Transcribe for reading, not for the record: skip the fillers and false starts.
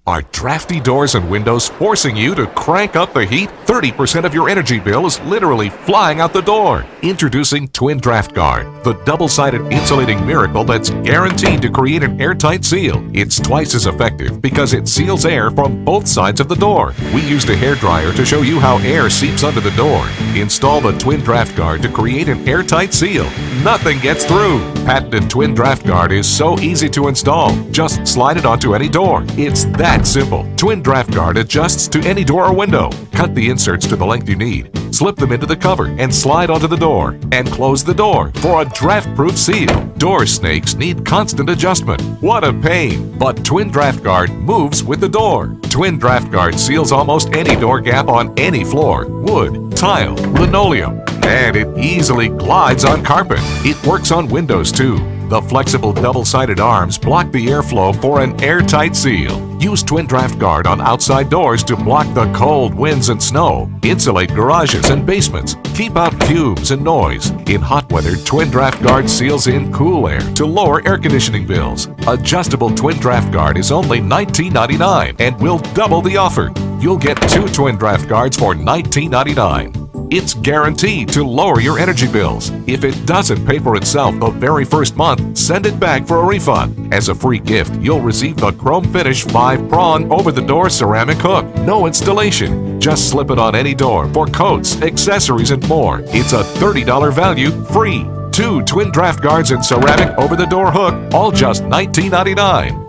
Are drafty doors and windows forcing you to crank up the heat? 30% of your energy bill is literally flying out the door. Introducing Twin Draft Guard, the double-sided insulating miracle that's guaranteed to create an airtight seal. It's twice as effective because it seals air from both sides of the door. We used a hairdryer to show you how air seeps under the door. Install the Twin Draft Guard to create an airtight seal. Nothing gets through. Patented Twin Draft Guard is so easy to install. Just slide it onto any door. It's that simple. Twin Draft Guard adjusts to any door or window. Cut the inserts to the length you need. Slip them into the cover and slide onto the door. And close the door for a draft-proof seal. Door snakes need constant adjustment. What a pain! But Twin Draft Guard moves with the door. Twin Draft Guard seals almost any door gap on any floor, wood, tile, linoleum, and it easily glides on carpet. It works on windows too. The flexible double-sided arms block the airflow for an airtight seal. Use Twin Draft Guard on outside doors to block the cold winds and snow. Insulate garages and basements. Keep out fumes and noise. In hot weather, Twin Draft Guard seals in cool air to lower air conditioning bills. Adjustable Twin Draft Guard is only $19.99 and will double the offer. You'll get 2 Twin Draft Guards for $19.99. It's guaranteed to lower your energy bills. If it doesn't pay for itself the very first month, send it back for a refund. As a free gift, you'll receive the Chrome Finish 5-prong over-the-door ceramic hook. No installation. Just slip it on any door for coats, accessories, and more. It's a $30 value free. 2 Twin Draft Guards and ceramic over-the-door hook, all just $19.99.